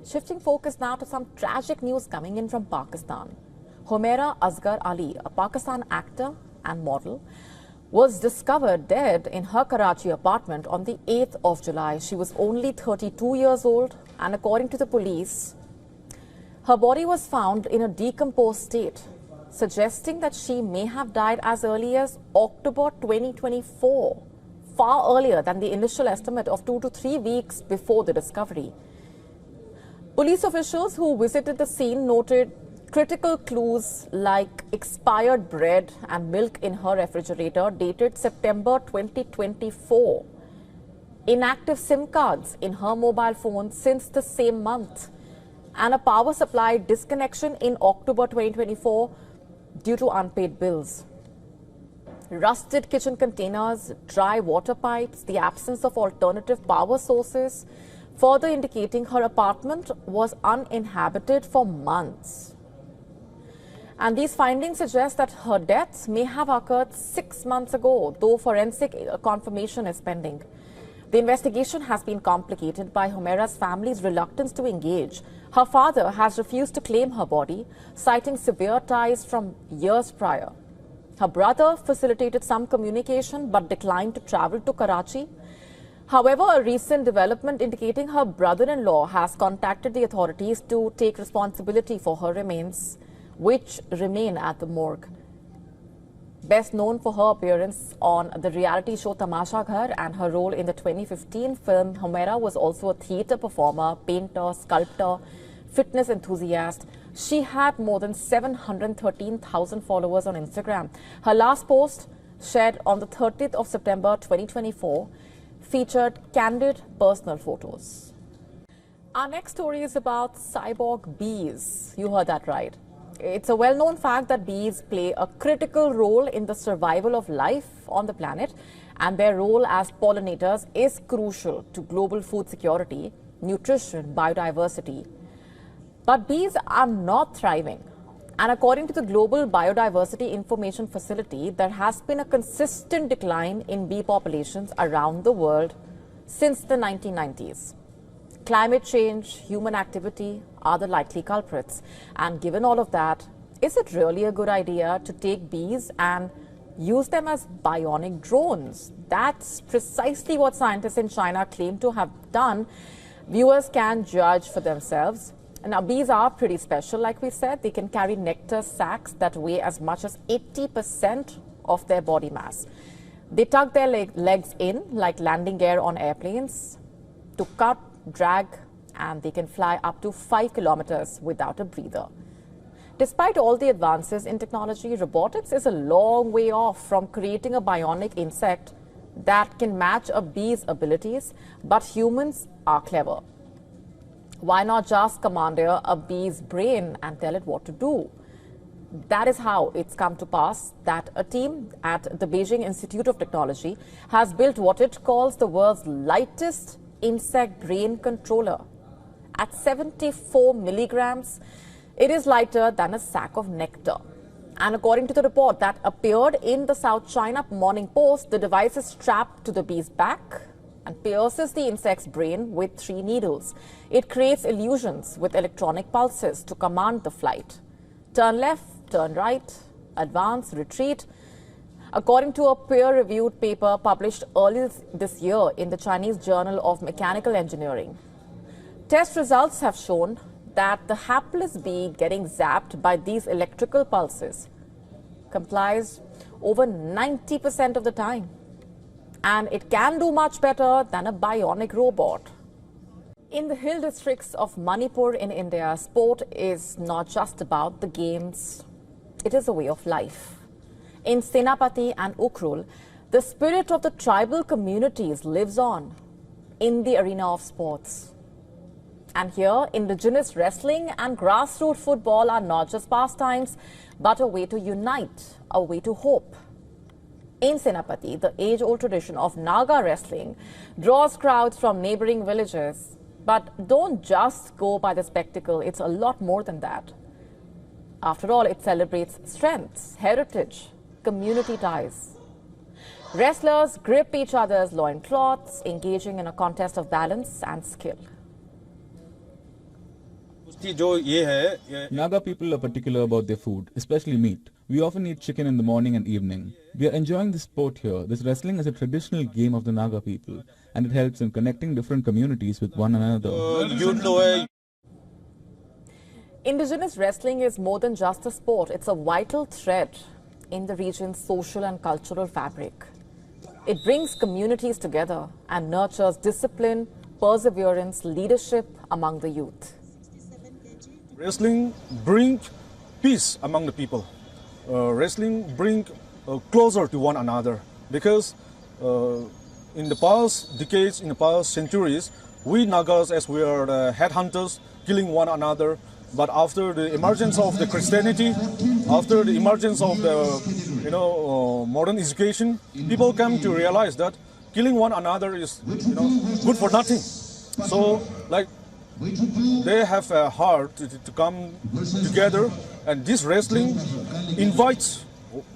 Shifting focus now to some tragic news coming in from Pakistan. Humaira Asghar Ali, a Pakistan actor and model, was discovered dead in her Karachi apartment on the 8th of July. She was only 32 years old, and according to the police, her body was found in a decomposed state, suggesting that she may have died as early as October 2024, far earlier than the initial estimate of 2 to 3 weeks before the discovery. Police officials who visited the scene noted critical clues like expired bread and milk in her refrigerator dated September 2024, inactive SIM cards in her mobile phone since the same month, and a power supply disconnection in October 2024 due to unpaid bills. Rusted kitchen containers, dry water pipes, the absence of alternative power sources, further indicating her apartment was uninhabited for months. And these findings suggest that her death may have occurred 6 months ago, though forensic confirmation is pending. The investigation has been complicated by Humaira's family's reluctance to engage. Her father has refused to claim her body, citing severe ties from years prior. Her brother facilitated some communication but declined to travel to Karachi. However, a recent development indicating her brother-in-law has contacted the authorities to take responsibility for her remains, which remain at the morgue. Best known for her appearance on the reality show Tamasha Ghar and her role in the 2015 film, Humaira was also a theatre performer, painter, sculptor, fitness enthusiast. She had more than 713,000 followers on Instagram. Her last post, shared on the 30th of September 2024, featured candid personal photos. Our next story is about cyborg bees. You heard that right. It's a well-known fact that bees play a critical role in the survival of life on the planet, and their role as pollinators is crucial to global food security, nutrition, biodiversity. But bees are not thriving. And according to the Global Biodiversity Information Facility, there has been a consistent decline in bee populations around the world since the 1990s. Climate change, human activity are the likely culprits. And given all of that, is it really a good idea to take bees and use them as bionic drones? That's precisely what scientists in China claim to have done. Viewers can judge for themselves. Now, bees are pretty special, like we said. They can carry nectar sacs that weigh as much as 80% of their body mass. They tuck their legs in like landing gear on airplanes to cut, drag, and they can fly up to 5 kilometers without a breather. Despite all the advances in technology, robotics is a long way off from creating a bionic insect that can match a bee's abilities, but humans are clever. Why not just commandeer a bee's brain and tell it what to do? That is how it's come to pass that a team at the Beijing Institute of Technology has built what it calls the world's lightest insect brain controller. At 74 milligrams, it is lighter than a sack of nectar. And according to the report that appeared in the South China Morning Post, the device is strapped to the bee's back and pierces the insect's brain with 3 needles. It creates illusions with electronic pulses to command the flight. Turn left, turn right, advance, retreat. According to a peer-reviewed paper published earlier this year in the Chinese Journal of Mechanical Engineering, test results have shown that the hapless bee getting zapped by these electrical pulses complies over 90% of the time. And it can do much better than a bionic robot. In the hill districts of Manipur in India, sport is not just about the games, it is a way of life. In Senapati and Ukhrul, the spirit of the tribal communities lives on in the arena of sports. And here, indigenous wrestling and grassroots football are not just pastimes, but a way to unite, a way to hope. In Senapati, the age-old tradition of Naga wrestling draws crowds from neighboring villages. But don't just go by the spectacle, it's a lot more than that. After all, it celebrates strengths, heritage, community ties. Wrestlers grip each other's loincloths, engaging in a contest of balance and skill. Naga people are particular about their food, especially meat. We often eat chicken in the morning and evening. We are enjoying this sport here. This wrestling is a traditional game of the Naga people, and it helps in connecting different communities with one another. Indigenous wrestling is more than just a sport. It's a vital thread in the region's social and cultural fabric. It brings communities together and nurtures discipline, perseverance, leadership among the youth. Wrestling brings peace among the people. Wrestling brings closer to one another because in the past decades, in the past centuries, we Nagas, as we are the headhunters, killing one another. But after the emergence of the Christianity, after the emergence of the modern education, people come to realize that killing one another is good for nothing. So they have a heart to come together, and this wrestling invites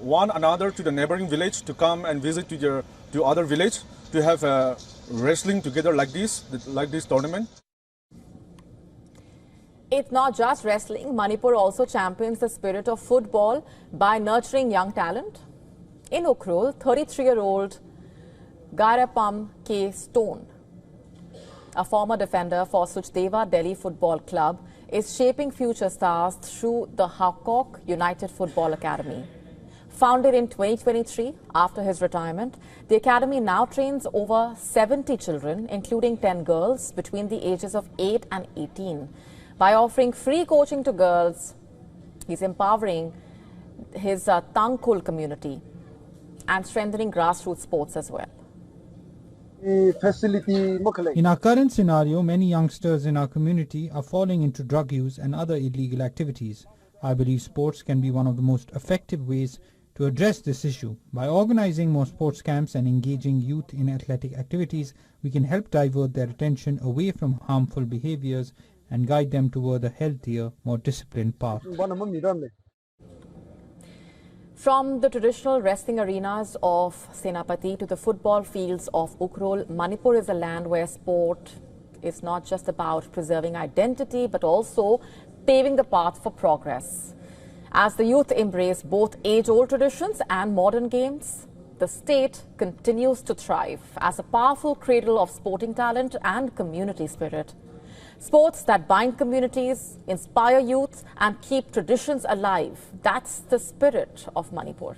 one another to the neighboring village to come and visit to other village to have a wrestling together like this tournament. It's not just wrestling. Manipur also champions the spirit of football by nurturing young talent. In Ukhrul, 33-year-old Garapam K. Stone, a former defender for Suchdeva Delhi Football Club, is shaping future stars through the Hakok United Football Academy. Founded in 2023 after his retirement, the academy now trains over 70 children, including 10 girls between the ages of 8 and 18. By offering free coaching to girls, he's empowering his Tangkhul community and strengthening grassroots sports as well. In our current scenario, many youngsters in our community are falling into drug use and other illegal activities. I believe sports can be one of the most effective ways to address this issue. By organizing more sports camps and engaging youth in athletic activities, we can help divert their attention away from harmful behaviors and guide them toward a healthier, more disciplined path. From the traditional wrestling arenas of Senapati to the football fields of Ukhrul, Manipur is a land where sport is not just about preserving identity but also paving the path for progress. As the youth embrace both age-old traditions and modern games, the state continues to thrive as a powerful cradle of sporting talent and community spirit. Sports that bind communities, inspire youth, and keep traditions alive. That's the spirit of Manipur.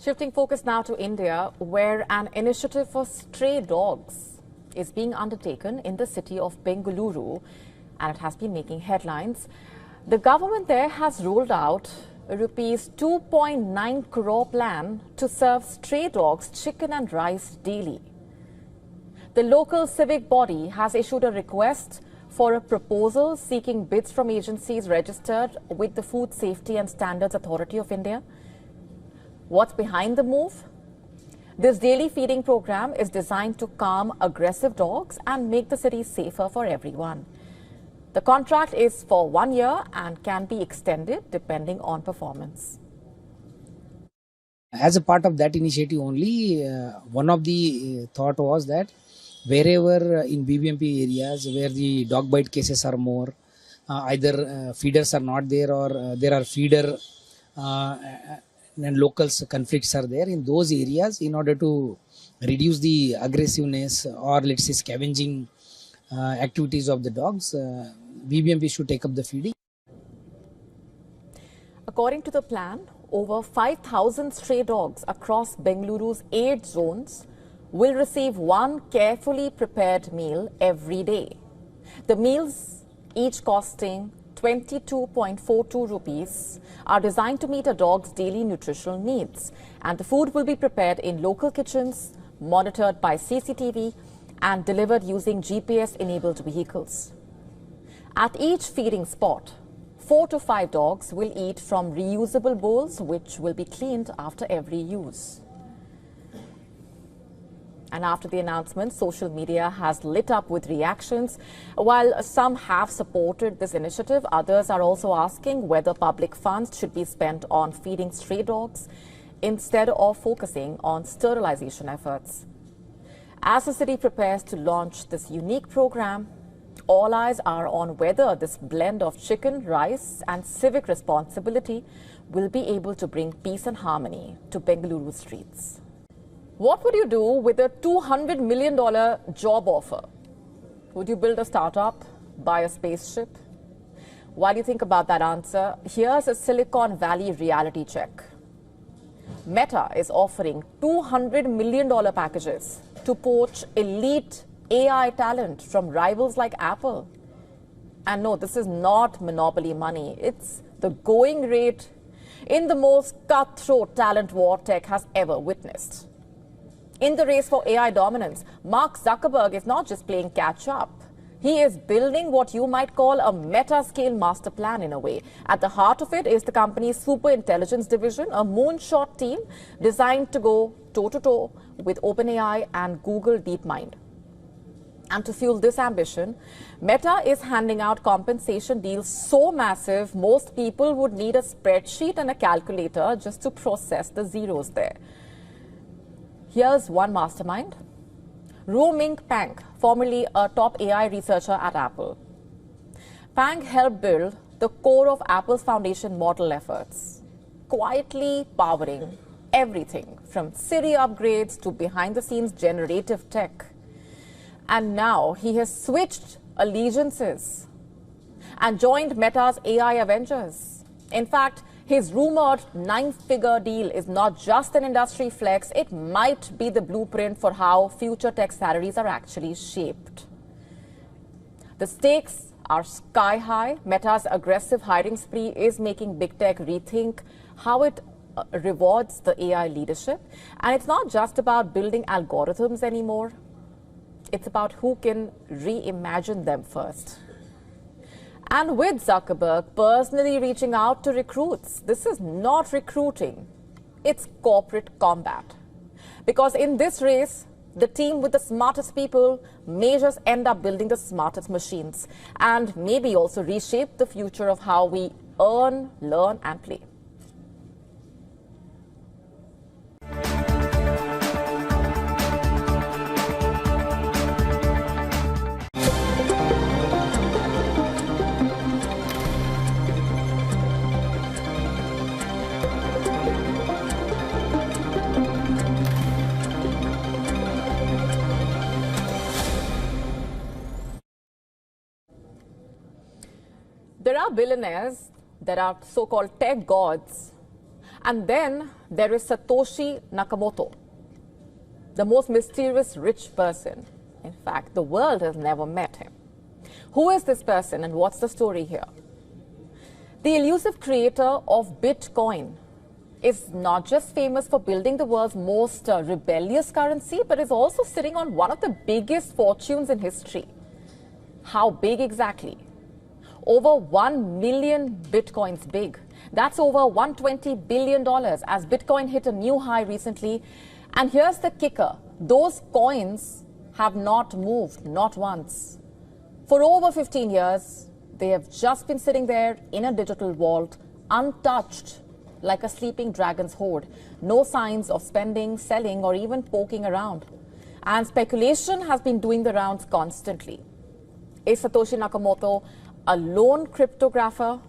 Shifting focus now to India, where an initiative for stray dogs is being undertaken in the city of Bengaluru, and it has been making headlines. The government there has rolled out a rupees 2.9 crore plan to serve stray dogs chicken and rice daily. The local civic body has issued a request for a proposal seeking bids from agencies registered with the Food Safety and Standards Authority of India. What's behind the move? This daily feeding program is designed to calm aggressive dogs and make the city safer for everyone. The contract is for 1 year and can be extended depending on performance. As a part of that initiative only, one of the thought was that wherever in BBMP areas where the dog bite cases are more, either feeders are not there or there are feeder and local conflicts are there in those areas, in order to reduce the aggressiveness or let's say scavenging activities of the dogs, BBMP should take up the feeding. According to the plan, over 5,000 stray dogs across Bengaluru's 8 zones will receive one carefully prepared meal every day. The meals, each costing 22.42 rupees, are designed to meet a dog's daily nutritional needs, and the food will be prepared in local kitchens, monitored by CCTV and delivered using GPS-enabled vehicles. At each feeding spot, 4 to 5 dogs will eat from reusable bowls which will be cleaned after every use. And after the announcement, social media has lit up with reactions. While some have supported this initiative, others are also asking whether public funds should be spent on feeding stray dogs instead of focusing on sterilization efforts. As the city prepares to launch this unique program, all eyes are on whether this blend of chicken, rice and civic responsibility will be able to bring peace and harmony to Bengaluru streets. What would you do with a $200 million job offer? Would you build a startup, buy a spaceship? While you think about that answer, here's a Silicon Valley reality check. Meta is offering $200 million packages to poach elite AI talent from rivals like Apple. And no, this is not monopoly money. It's the going rate in the most cutthroat talent war tech has ever witnessed. In the race for AI dominance, Mark Zuckerberg is not just playing catch up. He is building what you might call a meta-scale master plan in a way. At the heart of it is the company's super intelligence division, a moonshot team designed to go toe-to-toe with OpenAI and Google DeepMind. And to fuel this ambition, Meta is handing out compensation deals so massive, most people would need a spreadsheet and a calculator just to process the zeros there. Here's one mastermind. Ru-Ming Pang, formerly a top AI researcher at Apple. Pang helped build the core of Apple's foundation model efforts, quietly powering everything from Siri upgrades to behind-the-scenes generative tech. And now he has switched allegiances and joined Meta's AI Avengers. In fact, his rumored 9-figure deal is not just an industry flex, it might be the blueprint for how future tech salaries are actually shaped. The stakes are sky high. Meta's aggressive hiring spree is making big tech rethink how it rewards the AI leadership. And it's not just about building algorithms anymore. It's about who can reimagine them first. And with Zuckerberg personally reaching out to recruits, this is not recruiting, it's corporate combat. Because in this race, the team with the smartest people may just end up building the smartest machines and maybe also reshape the future of how we earn, learn and play. There are billionaires, there are so-called tech gods, and then there is Satoshi Nakamoto, the most mysterious rich person. In fact, the world has never met him. Who is this person and what's the story here? The elusive creator of Bitcoin is not just famous for building the world's most rebellious currency, but is also sitting on one of the biggest fortunes in history. How big exactly? Over 1 million Bitcoins big. That's over $120 billion as Bitcoin hit a new high recently. And here's the kicker. Those coins have not moved, not once. For over 15 years, they have just been sitting there in a digital vault, untouched, like a sleeping dragon's hoard. No signs of spending, selling, or even poking around. And speculation has been doing the rounds constantly. Is Satoshi Nakamoto a lone cryptographer,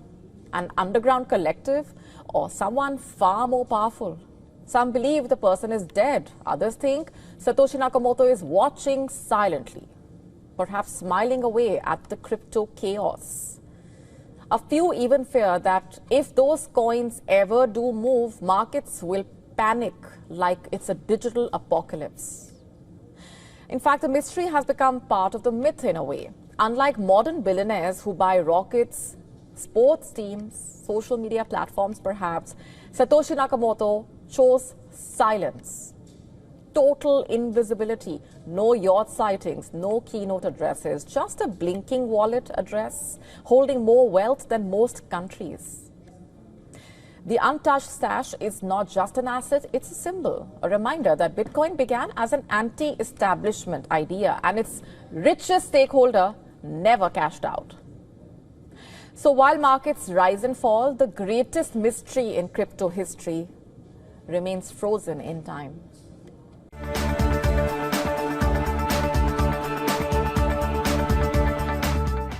an underground collective, or someone far more powerful? Some believe the person is dead. Others think Satoshi Nakamoto is watching silently, perhaps smiling away at the crypto chaos. A few even fear that if those coins ever do move, markets will panic like it's a digital apocalypse. In fact, the mystery has become part of the myth in a way. Unlike modern billionaires who buy rockets, sports teams, social media platforms perhaps, Satoshi Nakamoto chose silence, total invisibility, no yacht sightings, no keynote addresses, just a blinking wallet address holding more wealth than most countries. The untouched stash is not just an asset, it's a symbol, a reminder that Bitcoin began as an anti-establishment idea and its richest stakeholder never cashed out. So while markets rise and fall, the greatest mystery in crypto history remains frozen in time.